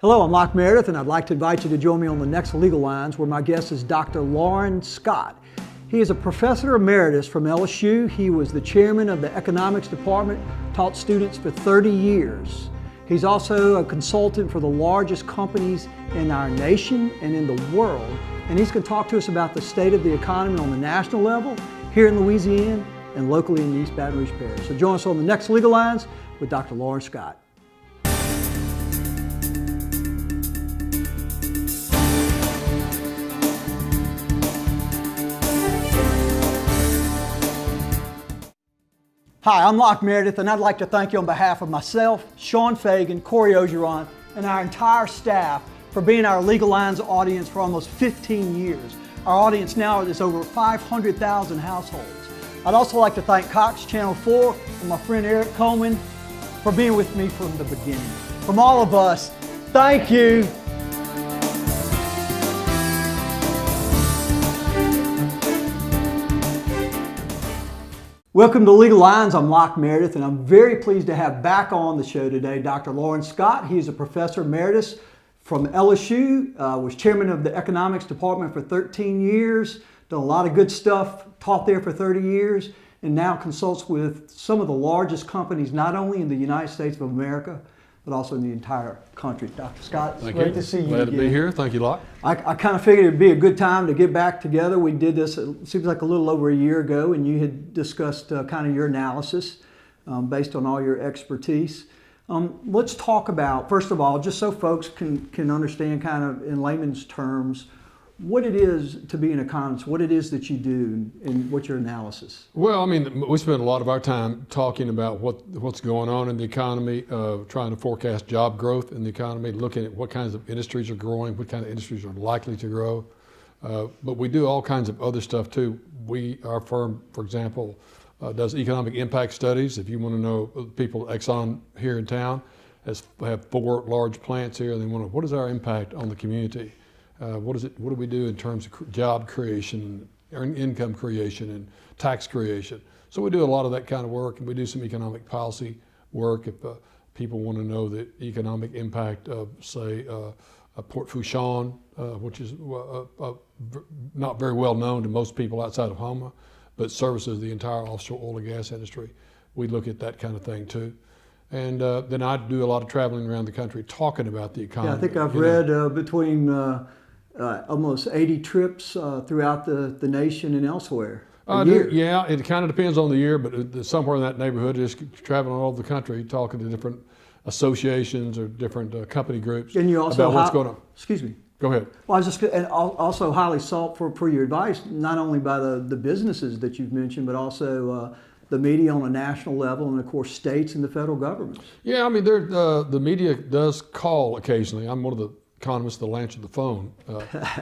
Hello, I'm Locke Meredith, and I'd like to invite you to join me on the next Legal Lines, where my guest is Dr. Loren Scott. He is a Professor Emeritus from LSU. He was the chairman of the economics department, taught students for 30 years. He's also a consultant for the largest companies in our nation and in the world. And he's going to talk to us about the state of the economy on the national level, here in Louisiana, and locally in the East Baton Rouge Parish. So join us on the next Legal Lines with Dr. Loren Scott. Hi, I'm Locke Meredith, and I'd like to thank you on behalf of myself, Sean Fagan, Corey Ogeron, and our entire staff for being our Legal Lines audience for almost 15 years. Our audience now is over 500,000 households. I'd also like to thank Cox Channel 4 and my friend Eric Coleman for being with me from the beginning. From all of us, thank you. Welcome to Legal Lines. I'm Locke Meredith, and I'm very pleased to have back on the show today Dr. Loren Scott. He's a Professor Emeritus from LSU, was chairman of the economics department for 13 years, done a lot of good stuff, taught there for 30 years, and now consults with some of the largest companies, not only in the United States of America, but also in the entire country. Dr. Scott, it's great to see you Glad again. to be here. Thank you, Locke. I kind of figured it'd be a good time to get back together. We did this, it seems like a little over a year ago, and you had discussed kind of your analysis based on all your expertise. Let's talk about, first of all, just so folks can understand kind of in layman's terms, what it is to be an economist, what it is that you do, and what's your analysis? Well, I mean, we spend a lot of our time talking about what's going on in the economy, trying to forecast job growth in the economy, looking at what kinds of industries are growing, what kind of industries are likely to grow. But we do all kinds of other stuff too. Our firm, for example, does economic impact studies. If you want to know, people at Exxon here in town have 4 large plants here, and they want to know, what is our impact on the community? What do we do in terms of job creation, and income creation, and tax creation? So we do a lot of that kind of work, and we do some economic policy work. If people want to know the economic impact of, say, Port Fourchon, which is not very well known to most people outside of Houma, but services the entire offshore oil and gas industry. We look at that kind of thing too. And then I do a lot of traveling around the country talking about the economy. Yeah, I think I've read between almost 80 trips throughout the nation and elsewhere. Yeah, it kind of depends on the year, but somewhere in that neighborhood, just traveling all over the country, talking to different associations or different company groups and you also about what's going on. Excuse me. Go ahead. Well, I was just and also highly sought for your advice, not only by the businesses that you've mentioned, but also the media on a national level, and of course states and the federal government. Yeah, I mean, the media does call occasionally. I'm one of the economists that'll answer the phone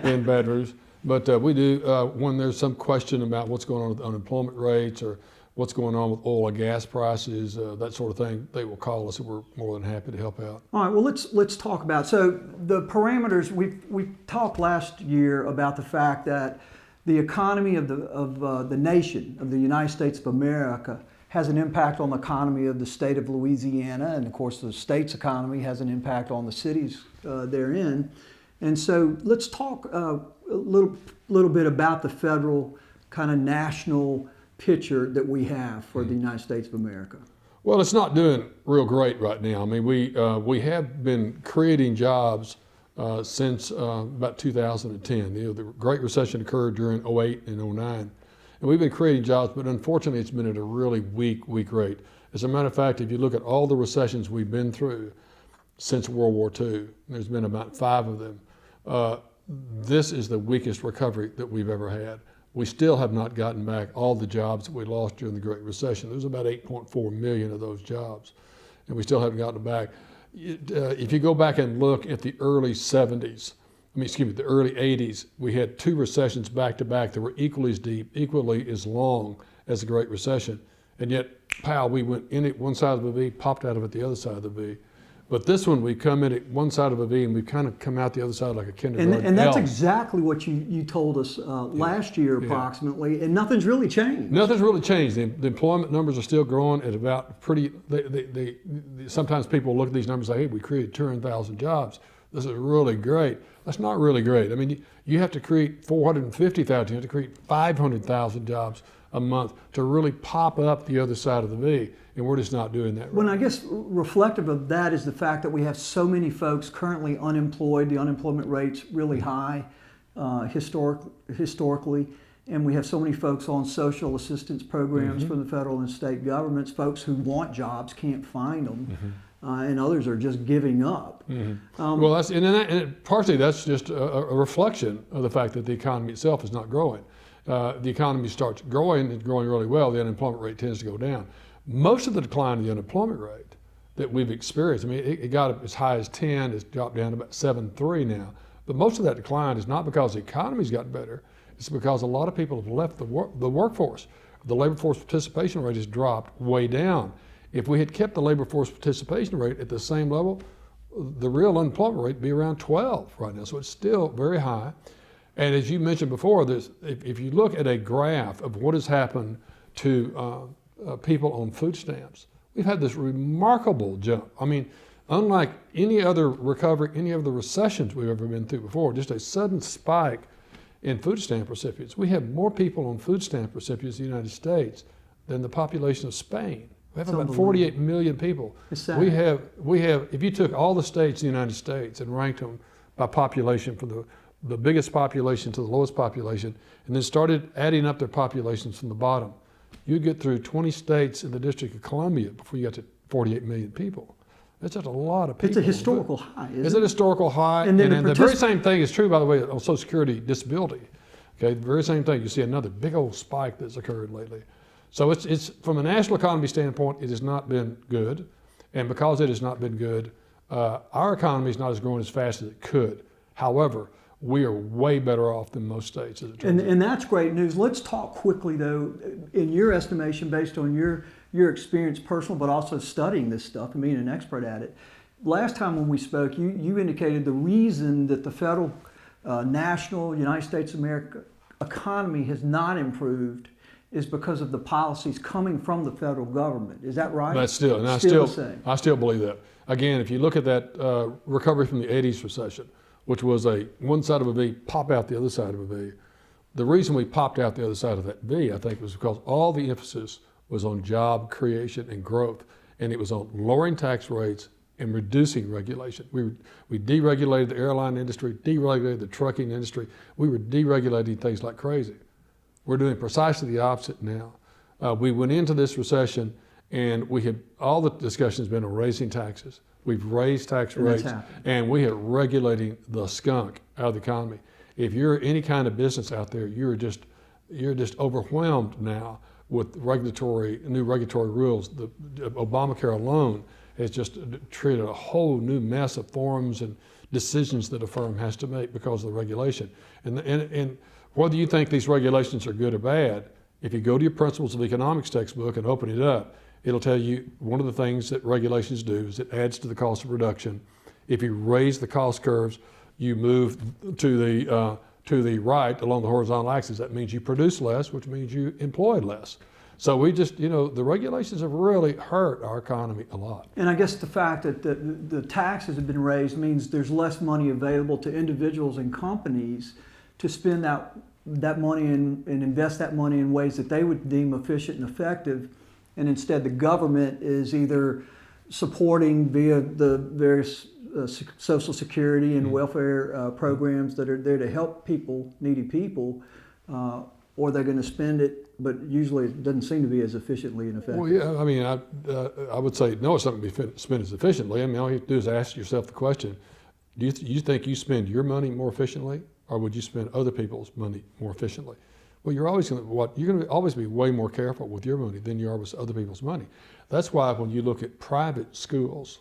in Baton Rouge, but we do when there's some question about what's going on with unemployment rates or what's going on with oil and gas prices, that sort of thing, they will call us, and we're more than happy to help out. All right, well, let's talk about, so the parameters, we talked last year about the fact that the economy of the nation, of the United States of America, has an impact on the economy of the state of Louisiana, and of course the state's economy has an impact on the cities therein. And so let's talk a little bit about the federal kind of national picture that we have for the United States of America. Well, it's not doing real great right now. I mean, we have been creating jobs since about 2010. The Great Recession occurred during 08 and 09. And we've been creating jobs, but unfortunately it's been at a really weak rate. As a matter of fact, if you look at all the recessions we've been through since World War II, there's been about 5 of them, this is the weakest recovery that we've ever had. We still have not gotten back all the jobs that we lost during the Great Recession. There's about 8.4 million of those jobs, and we still haven't gotten them back. If you go back and look at the early 70s, the early 80s, we had 2 recessions back to back that were equally as deep, equally as long as the Great Recession. And yet, we went in at one side of the V, popped out of it the other side of the V. But this one, we come in at one side of a V and we've kind of come out the other side like a kindergarten And that's elf. exactly what you told us last year approximately, and nothing's really changed. Nothing's really changed. The employment numbers are still growing at about sometimes people look at these numbers and say, hey, we created 200,000 jobs. this is really great. That's not really great. I mean, you have to create 450,000, you have to create 500,000 jobs a month to really pop up the other side of the V, and we're just not doing that right. Well, I guess reflective of that is the fact that we have so many folks currently unemployed. The unemployment rate's really high historically, and we have so many folks on social assistance programs from the federal and state governments. Folks who want jobs can't find them, and others are just giving up. Well, and partially that's just a reflection of the fact that the economy itself is not growing. The economy starts growing, it's growing really well, the unemployment rate tends to go down. Most of the decline in the unemployment rate that we've experienced, I mean, it got up as high as 10, it's dropped down to about 7.3 now. But most of that decline is not because the economy's gotten better, it's because a lot of people have left the workforce. The labor force participation rate has dropped way down. If we had kept the labor force participation rate at the same level, the real unemployment rate would be around 12 right now, so it's still very high. And as you mentioned before, if you look at a graph of what has happened to people on food stamps, we've had this remarkable jump. I mean, unlike any other recovery, any of the recessions we've ever been through before, just a sudden spike in food stamp recipients. We have more people on food stamp recipients in the United States than the population of Spain. We have about 48 million people. We have, if you took all the states in the United States and ranked them by population from the biggest population to the lowest population, and then started adding up their populations from the bottom, you'd get through 20 states in the District of Columbia before you got to 48 million people. That's just a lot of people. It's a historical high, isn't it? It's a historical high, and the very same thing is true, by the way, on Social Security disability. Okay, the very same thing. You see another big old spike that's occurred lately. So it's from a national economy standpoint, it has not been good, and because it has not been good, our economy is not as growing as fast as it could. However, we are way better off than most states, as it turns out. And that's great news. Let's talk quickly, though, in your estimation, based on your experience personal, but also studying this stuff and being an expert at it. Last time when we spoke, you indicated the reason that the federal, national, United States of America economy has not improved is because of the policies coming from the federal government. Is that right? That's still, and I still believe that. Again, if you look at that recovery from the 80s recession, which was a one side of a V, pop out the other side of a V. The reason we popped out the other side of that V, I think, was because all the emphasis was on job creation and growth, and it was on lowering tax rates and reducing regulation. We deregulated the airline industry, deregulated the trucking industry. We were deregulating things like crazy. We're doing precisely the opposite now. We went into this recession, and all the discussion has been on raising taxes. We've raised tax rates, and we are regulating the skunk out of the economy. If you're any kind of business out there, you're just overwhelmed now with new regulatory rules. The Obamacare alone has just created a whole new mess of forms and decisions that a firm has to make because of the regulation. And whether you think these regulations are good or bad, if you go to your Principles of Economics textbook and open it up, it'll tell you one of the things that regulations do is it adds to the cost of production. If you raise the cost curves, you move to the right along the horizontal axis. That means you produce less, which means you employ less. So we just, the regulations have really hurt our economy a lot. And I guess the fact that the taxes have been raised means there's less money available to individuals and companies to spend that money and invest that money in ways that they would deem efficient and effective. And instead the government is either supporting via the various Social Security and welfare programs that are there to help needy people, or they're going to spend it, but usually it doesn't seem to be as efficiently and effective. Well, yeah, I mean, I would say no, it's not going to be spent as efficiently. I mean, all you have to do is ask yourself the question, do you think you spend your money more efficiently, or would you spend other people's money more efficiently? Well, you're going to always be way more careful with your money than you are with other people's money. That's why when you look at private schools,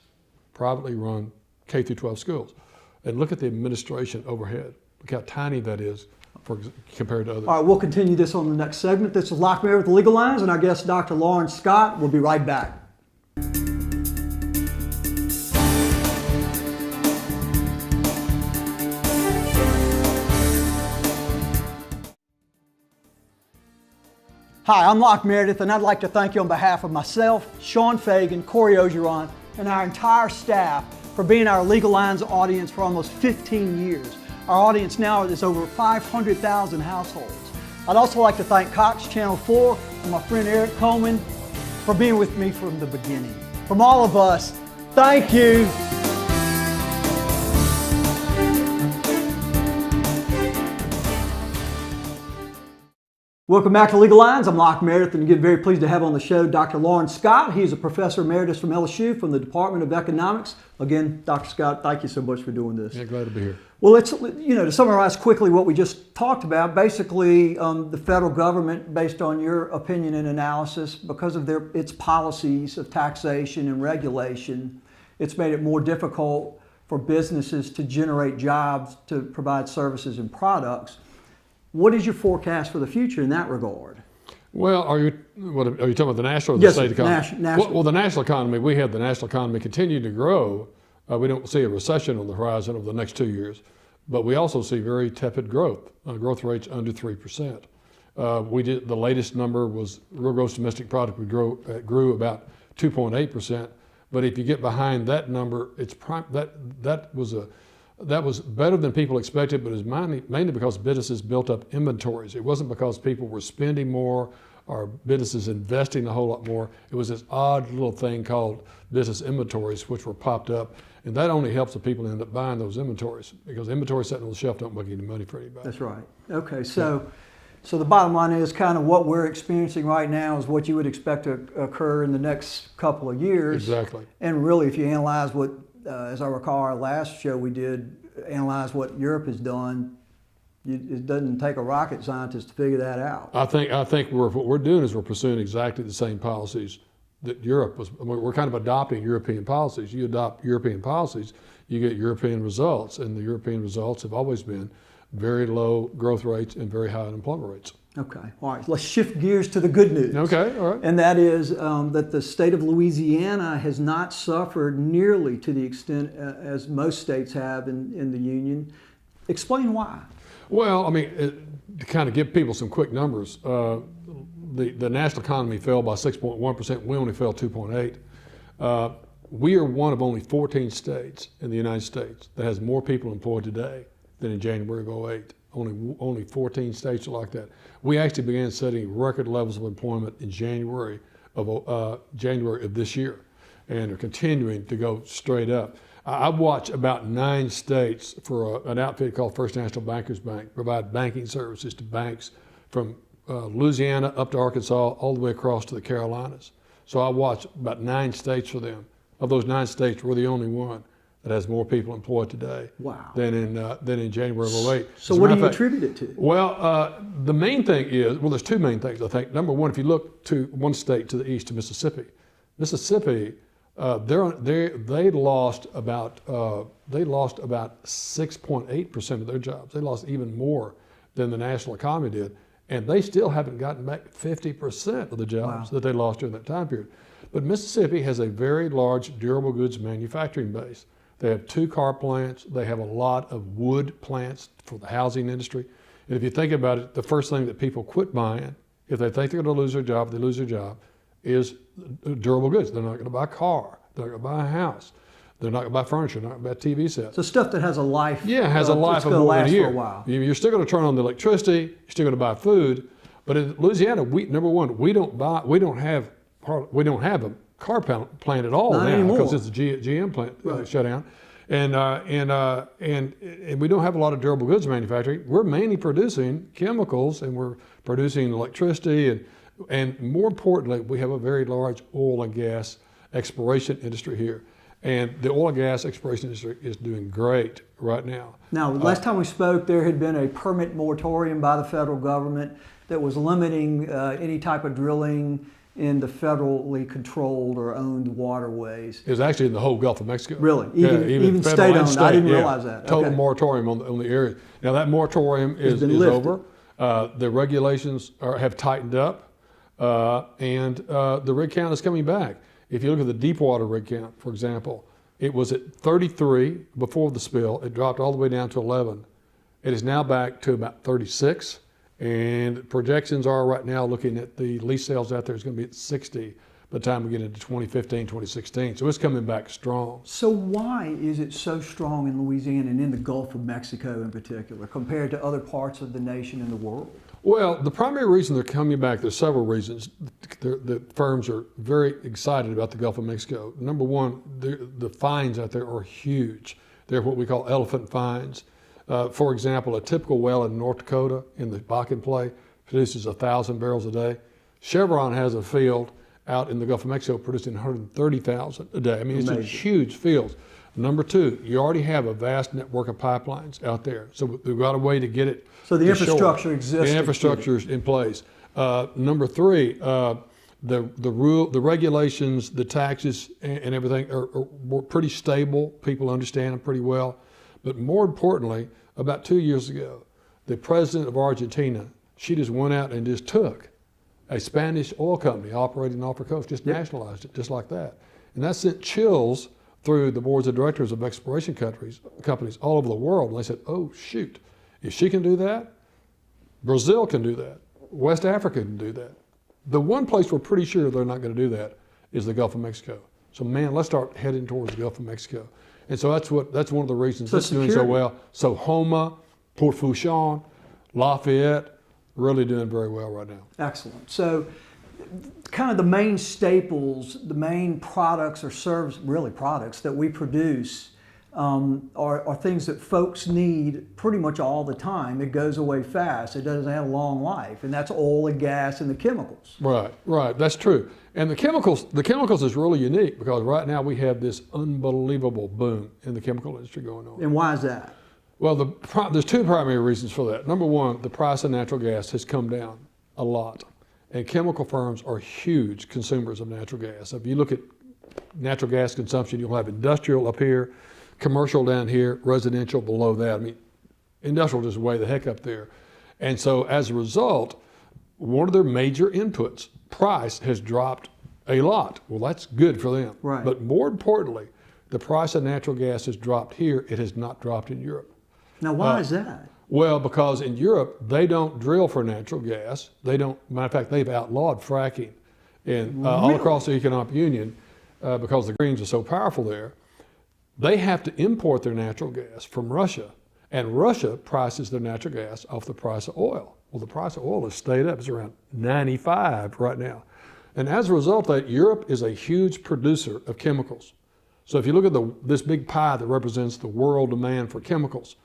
privately run K through 12 schools, and look at the administration overhead, look how tiny that is compared to others. All right, we'll continue this on the next segment. This is Locke Meredith with Legal Lines, and our guest, Dr. Loren Scott. We'll be right back. Hi, I'm Locke Meredith, and I'd like to thank you on behalf of myself, Sean Fagan, Corey Ogeron, and our entire staff for being our Legal Lines audience for almost 15 years. Our audience now is over 500,000 households. I'd also like to thank Cox Channel 4 and my friend Eric Coleman for being with me from the beginning. From all of us, thank you. Welcome back to Legal Lines. I'm Locke Meredith, and again, very pleased to have on the show Dr. Loren Scott. He's a Professor Emeritus from LSU from the Department of Economics. Again, Dr. Scott, thank you so much for doing this. Yeah, glad to be here. Well, let's, to summarize quickly what we just talked about, basically the federal government, based on your opinion and analysis, because of its policies of taxation and regulation, it's made it more difficult for businesses to generate jobs, to provide services and products. What is your forecast for the future in that regard? Well, are you talking about the national or the Yes, state economy? national. Well, the national economy, we have the national economy continue to grow. We don't see a recession on the horizon over the next 2 years, but we also see very tepid growth. Growth rates under 3%. The latest number was real gross domestic product. We grew about 2.8%. But if you get behind that number, that was better than people expected, but it was mainly because businesses built up inventories. It wasn't because people were spending more or businesses investing a whole lot more. It was this odd little thing called business inventories, which were popped up. And that only helps the people who end up buying those inventories, because inventories sitting on the shelf don't make any money for anybody. That's right. Okay, so the bottom line is kind of what we're experiencing right now is what you would expect to occur in the next couple of years. Exactly. And really, if you analyze what, as I recall, our last show we did, analyze what Europe has done, it doesn't take a rocket scientist to figure that out. I think what we're doing is we're pursuing exactly the same policies that Europe was. I mean, we're kind of adopting European policies. You adopt European policies, you get European results, and the European results have always been very low growth rates and very high unemployment rates. Okay, all right, let's shift gears to the good news. Okay, all right. And that is that the state of Louisiana has not suffered nearly to the extent as most states have in the union. Explain why. Well, I mean, to kind of give people some quick numbers, the national economy fell by 6.1%. We only fell 2.8%. We are one of only 14 states in the United States that has more people employed today than in January of 2008. Only 14 states are like that. We actually began setting record levels of employment in January of this year, and are continuing to go straight up. I watch about 9 states for an outfit called First National Bankers Bank, provide banking services to banks from Louisiana up to Arkansas, all the way across to the Carolinas. So I watch about 9 states for them. Of those 9 states, we're the only one that has more people employed today than in January of 2008. So what do you attribute it to? Well, the main thing is, well, there's 2 main things, I think. Number one, if you look to one state to the east, to Mississippi, they lost about 6.8% of their jobs. They lost even more than the national economy did, and they still haven't gotten back 50% of the jobs that they lost during that time period. But Mississippi has a very large durable goods manufacturing base. They have 2 car plants. They have a lot of wood plants for the housing industry. And if you think about it, the first thing that people quit buying, if they think they're going to lose their job, is durable goods. They're not going to buy a car. They're not going to buy a house. They're not going to buy furniture. They're not going to buy TV sets. So stuff that has a life. Yeah, has a life of more than a year. For a while. You're still going to turn on the electricity. You're still going to buy food. But in Louisiana, number one, we don't have a car plant at all now, because it's a GM plant shut down, and we don't have a lot of durable goods manufacturing. We're mainly producing chemicals, and we're producing electricity, and more importantly, we have a very large oil and gas exploration industry here, and the oil and gas exploration industry is doing great right now. Now, last time we spoke, there had been a permit moratorium by the federal government that was limiting any type of drilling in the federally controlled or owned waterways. It was actually in the whole Gulf of Mexico. Really? Even state-owned? I didn't realize that. Total moratorium on the area. Now that moratorium is over. The regulations have tightened up, and the rig count is coming back. If you look at the deep water rig count, for example, it was at 33 before the spill. It dropped all the way down to 11. It is now back to about 36. And projections are right now, looking at the lease sales out there, is going to be at 60 by the time we get into 2015, 2016. So it's coming back strong. So why is it so strong in Louisiana and in the Gulf of Mexico in particular compared to other parts of the nation and the world? Well, the primary reason they're coming back, there's several reasons. The firms are very excited about the Gulf of Mexico. Number one, the finds out there are huge. They're what we call elephant finds. For example, a typical well in North Dakota in the Bakken Play produces 1,000 barrels a day. Chevron has a field out in the Gulf of Mexico producing 130,000 a day. I mean, it's just huge fields. Number two, you already have a vast network of pipelines out there. So we've got a way to get it. So the infrastructure exists. The infrastructure is in place. Number three, the regulations, the taxes and everything are pretty stable. People understand them pretty well. But more importantly, about 2 years ago, the president of Argentina, she just went out and just took a Spanish oil company operating off her coast, just nationalized it, just like that. And that sent chills through the boards of directors of exploration companies all over the world. And they said, oh, shoot, if she can do that, Brazil can do that. West Africa can do that. The one place we're pretty sure they're not going to do that is the Gulf of Mexico. So, man, let's start heading towards the Gulf of Mexico. And so that's one of the reasons it's doing so well. So Homa, Port Fourchon, Lafayette, really doing very well right now. Excellent. So kind of the main staples, the main products or service, really products that we produce are things that folks need pretty much all the time. It goes away fast. It doesn't have a long life. And that's oil and gas and the chemicals. Right. That's true. And the chemicals is really unique because right now we have this unbelievable boom in the chemical industry going on. And why is that? Well, there's two primary reasons for that. Number one, the price of natural gas has come down a lot. And chemical firms are huge consumers of natural gas. If you look at natural gas consumption, you'll have industrial up here, commercial down here, residential below that. I mean, industrial is way the heck up there. And so as a result, one of their major inputs, price, has dropped a lot. Well, that's good for them. Right. But more importantly, the price of natural gas has dropped here. It has not dropped in Europe. Now, why is that? Well, because in Europe, they don't drill for natural gas. Matter of fact, they've outlawed fracking all across the Economic Union because the Greens are so powerful there. They have to import their natural gas from Russia, and Russia prices their natural gas off the price of oil. Well, the price of oil has stayed up. It's around 95 right now. And as a result of that, Europe is a huge producer of chemicals. So if you look at this big pie that represents the world demand for chemicals,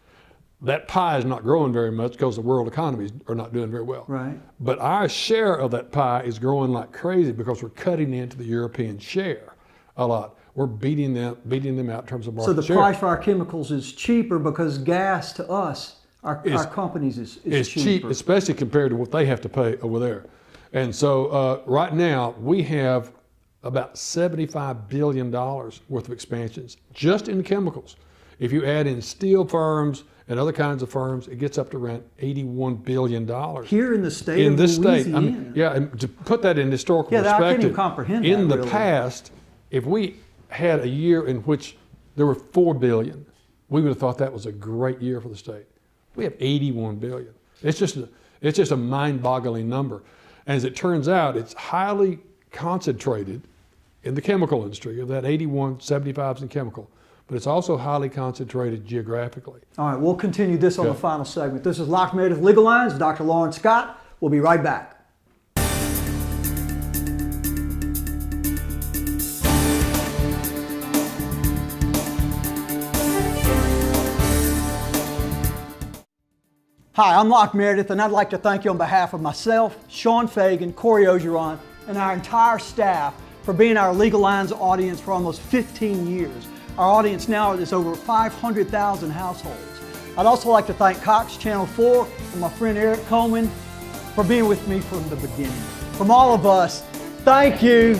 that pie is not growing very much because the world economies are not doing very well. Right. But our share of that pie is growing like crazy because we're cutting into the European share a lot. We're beating them out in terms of market share. So the price for our chemicals is cheaper because gas to us, our companies, is cheap, especially compared to what they have to pay over there. And so right now we have about $75 billion worth of expansions just in chemicals. If you add in steel firms and other kinds of firms, it gets up to around $81 billion. Here in the state of Louisiana. I mean, yeah, and to put that in historical perspective, I can't even comprehend that, in the really. past, if we had a year in which there were $4 billion, we would have thought that was a great year for the state. We have $81 billion. It's just a mind-boggling number. And as it turns out, it's highly concentrated in the chemical industry. Of that 81, 75 is in chemical. But it's also highly concentrated geographically. All right, we'll continue this on the final segment. This is Locke Meredith Legal Lines, Dr. Loren Scott. We'll be right back. Hi, I'm Locke Meredith, and I'd like to thank you on behalf of myself, Sean Fagan, Corey Ogeron, and our entire staff for being our Legal Lines audience for almost 15 years. Our audience now is over 500,000 households. I'd also like to thank Cox Channel 4 and my friend Eric Coleman for being with me from the beginning. From all of us, thank you.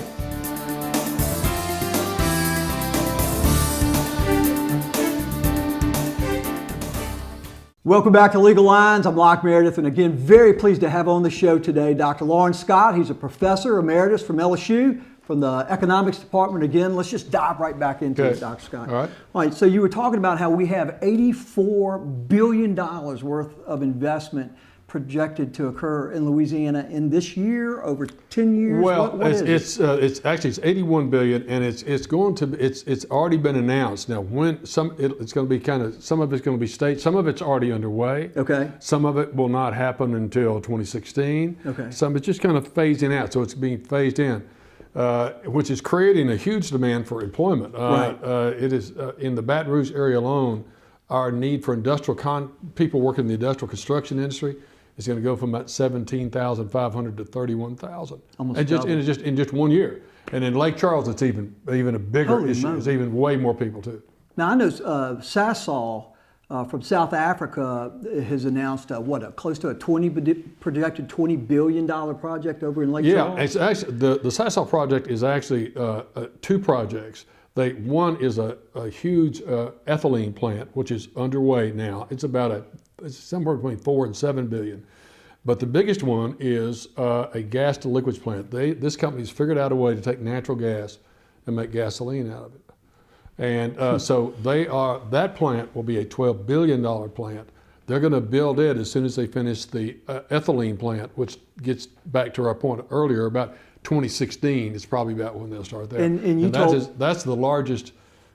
Welcome back to Legal Lines. I'm Locke Meredith, and again, very pleased to have on the show today Dr. Loren Scott. He's a Professor Emeritus from LSU, from the Economics Department. Again, let's just dive right back into it, Dr. Scott. All right, so you were talking about how we have $84 billion worth of investment projected to occur in Louisiana in this year, over 10 years? Well, what is it's actually it's 81 billion, and it's already been announced. Now, when it's going to be some of it's going to be state, some of it's already underway. Okay. Some of it will not happen until 2016. Okay. Some it's just kind of phasing out, so it's being phased in, which is creating a huge demand for employment. Right. It is in the Baton Rouge area alone. Our need for people working in the industrial construction industry is going to go from about 17,500 to 31,000. Almost and double. in just 1 year. And in Lake Charles, it's even a bigger Holy issue. moly. It's even way more people too. Now, I know Sasol from South Africa has announced close to a projected $20 billion project over in Lake Charles? Yeah, it's actually the Sasol project is actually two projects. One is a huge ethylene plant, which is underway now. It's somewhere between 4 and 7 billion. But the biggest one is a gas to liquids plant. This company's figured out a way to take natural gas and make gasoline out of it. And so that plant will be a $12 billion plant. They're going to build it as soon as they finish the ethylene plant, which gets back to our point earlier about 2016 is probably about when they'll start there. And that's the largest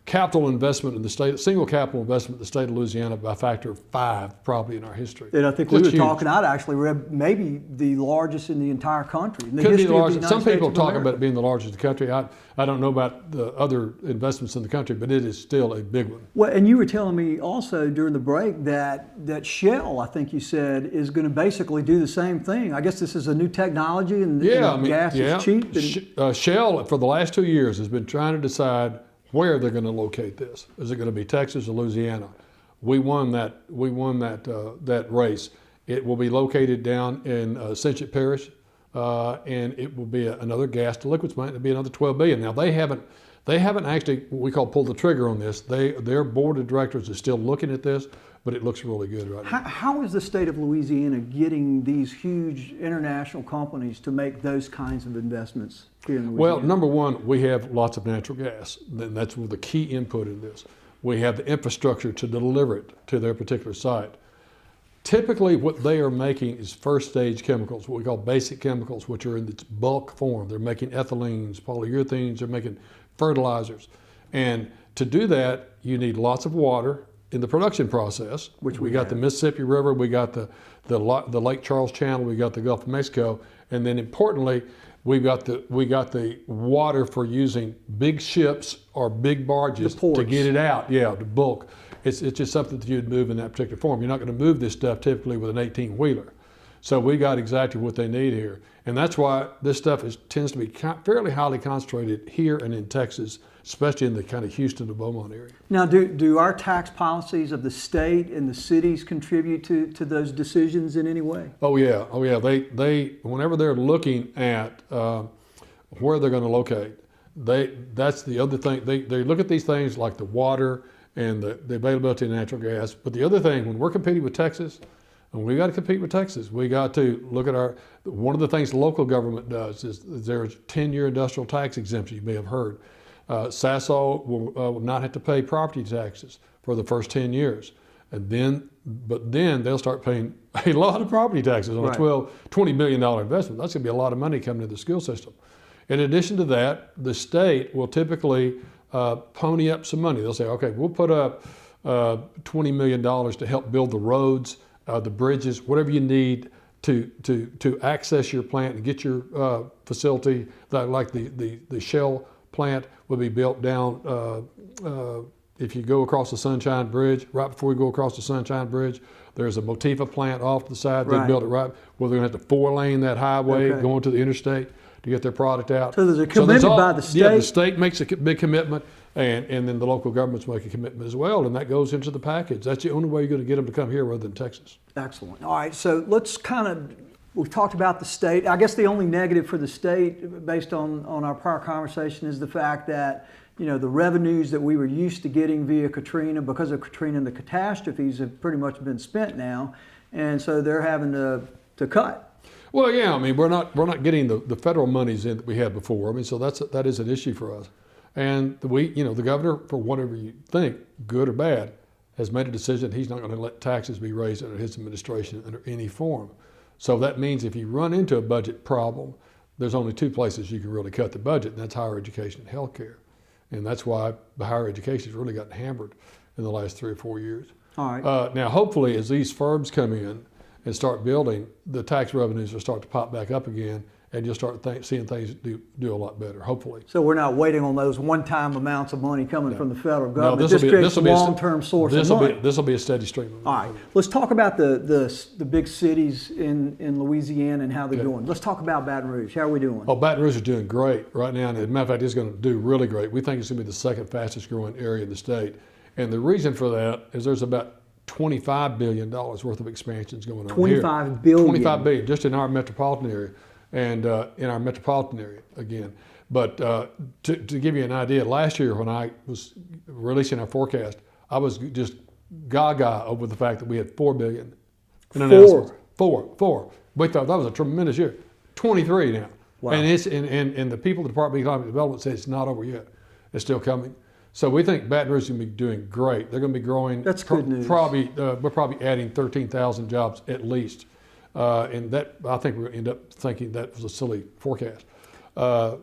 capital investment in the state, single capital investment in the state of Louisiana by a factor of 5 probably in our history. And I think we were talking, I'd actually read maybe the largest in the entire country. In the Could be history the of largest. the Some United people States of talk America. about it being the largest in the country. I don't know about the other investments in the country, but it is still a big one. Well, and you were telling me also during the break that Shell, I think you said, is going to basically do the same thing. I guess this is a new technology, and gas is cheap. Shell for the last 2 years has been trying to decide where they're going to locate this. Is it going to be Texas or Louisiana? We won that race. It will be located down in Cinchett Parish, and it will be another gas to liquids plant. It'll be another 12 billion. Now they haven't actually what we call pulled the trigger on this. Their board of directors is still looking at this, but it looks really good right now. How is the state of Louisiana getting these huge international companies to make those kinds of investments here in Louisiana? Well, number one, we have lots of natural gas. And that's the key input in this. We have the infrastructure to deliver it to their particular site. Typically, what they are making is first stage chemicals, what we call basic chemicals, which are in its bulk form. They're making ethylenes, polyurethanes, they're making fertilizers. And to do that, you need lots of water in the production process, which we got the Mississippi River, we got the Lake Charles Channel, we got the Gulf of Mexico, and then importantly, we got the water for using big ships or big barges to get it out. Yeah, the bulk. It's just something that you'd move in that particular form. You're not going to move this stuff typically with an 18-wheeler. So we got exactly what they need here, and that's why this stuff tends to be fairly highly concentrated here and in Texas, especially in the kind of Houston to Beaumont area. Now, do our tax policies of the state and the cities contribute to those decisions in any way? Oh yeah. They whenever they're looking at where they're going to locate, that's the other thing. They look at these things like the water and the availability of natural gas. But the other thing, when we're competing with Texas, and we got to compete with Texas, we got to look at one of the things the local government does is there's 10-year industrial tax exemption. You may have heard. Sasol will not have to pay property taxes for the first 10 years. But then they'll start paying a lot of property taxes on a $20 million investment. That's going to be a lot of money coming to the school system. In addition to that, the state will typically pony up some money. They'll say, okay, we'll put up $20 million to help build the roads, the bridges, whatever you need to access your plant and get your facility, like the Shell plant will be built down if you go across the Sunshine Bridge. Right before you go across the Sunshine Bridge, there's a Motiva plant off to the side. They built it right where they're going to have to 4-lane that highway going to the interstate to get their product out. So there's a commitment by the state? Yeah, the state makes a big commitment, and then the local governments make a commitment as well, and that goes into the package. That's the only way you're going to get them to come here rather than Texas. Excellent. All right, so let's we've talked about the state. I guess the only negative for the state, based on our prior conversation, is the fact that the revenues that we were used to getting via Katrina, because of Katrina and the catastrophes, have pretty much been spent now, and so they're having to cut. Well, yeah, I mean, we're not getting the federal monies in that we had before. I mean, so that is an issue for us. And the governor, for whatever you think, good or bad, has made a decision he's not going to let taxes be raised under his administration under any form. So that means if you run into a budget problem, there's only two places you can really cut the budget, and that's higher education and healthcare. And that's why the higher education has really gotten hammered in the last 3 or 4 years. All right. Now, hopefully, as these firms come in and start building, the tax revenues will start to pop back up again, and you'll start seeing things do a lot better, hopefully. So we're not waiting on those one-time amounts of money coming from the federal No, government. This creates a long-term source of money. This will be a steady stream of money. All right, let's talk about the big cities in Louisiana and how they're doing. Let's talk about Baton Rouge. How are we doing? Oh, Baton Rouge is doing great right now. And as a matter of fact, it's going to do really great. We think it's going to be the second fastest growing area in the state. And the reason for that is there's about $25 billion worth of expansions going on here. $25 billion. $25 billion just in our metropolitan area, and in our metropolitan area again. But to give you an idea, last year when I was releasing our forecast, I was just gaga over the fact that we had $4 billion in announcements. Four. We thought that was a tremendous year. 23 now. Wow. And it's and the people at the Department of Economic Development say it's not over yet. It's still coming. So we think Baton Rouge is going to be doing great. They're going to be growing. That's good news. We're probably adding 13,000 jobs at least. And that, I think we're going to end up thinking that was a silly forecast.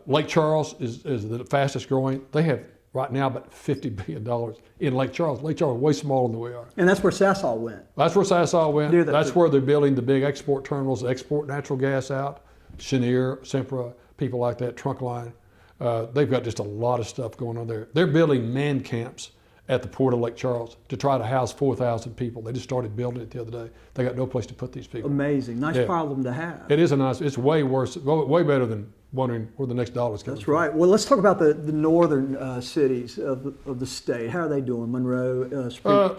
Lake Charles is the fastest growing. They have right now about $50 billion in Lake Charles. Lake Charles is way smaller than we are. And that's where Sasol went. That's where Sasol went. That's where they're building the big export terminals, export natural gas out. Cheniere, Sempra, people like that, Trunkline. They've got just a lot of stuff going on there. They're building man camps at the port of Lake Charles to try to house 4,000 people. They just started building it the other day. They got no place to put these people. Amazing. Nice problem to have. It is it's way worse, way better than wondering where the next dollar's coming from. That's right. Well, let's talk about the northern cities of the state. How are they doing? Monroe,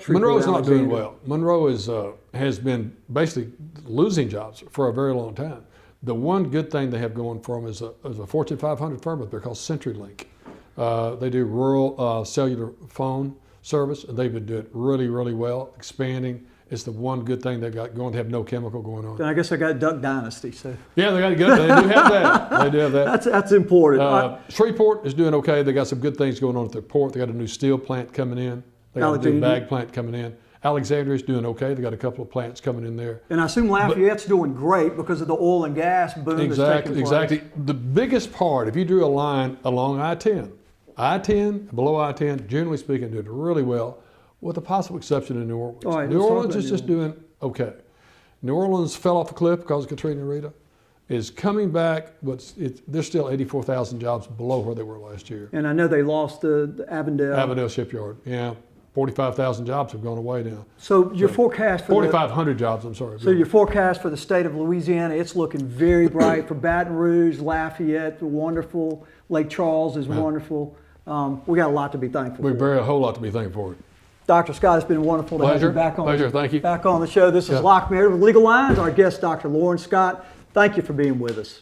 Monroe is not doing well. Monroe has been basically losing jobs for a very long time. The one good thing they have going for them is a Fortune 500 firm up there called CenturyLink. They do rural cellular phone service, and they've been doing really, really well, expanding. It's the one good thing they've got going. They have no chemical going on. Then I guess I got Duck Dynasty. So yeah, they got good. They do have that. They do have that. That's important. Shreveport is doing okay. They got some good things going on at their port. They got a new steel plant coming in. They got a new bag plant coming in. Alexandria is doing okay. They got a couple of plants coming in there. And I assume Lafayette's doing great because of the oil and gas boom that's taking place. Exactly. The biggest part, if you drew a line along I-10, below I-10, generally speaking, doing really well, with the possible exception of New Orleans. All right, New Orleans is just doing okay. New Orleans fell off a cliff because of Katrina and Rita. Is coming back, but they're still 84,000 jobs below where they were last year. And I know they lost the Avondale. Avondale Shipyard, yeah. 45,000 jobs have gone away now. So your forecast for 4,500 jobs, I'm sorry. So your forecast for the state of Louisiana, it's looking very bright for Baton Rouge, Lafayette, wonderful. Lake Charles is wonderful. We got a lot to be thankful for. A whole lot to be thankful for. Dr. Scott, it's been wonderful to have you back on. Pleasure, thank you. Back on the show. This is Locke Meredith with Legal Lines. Our guest, Dr. Loren Scott. Thank you for being with us.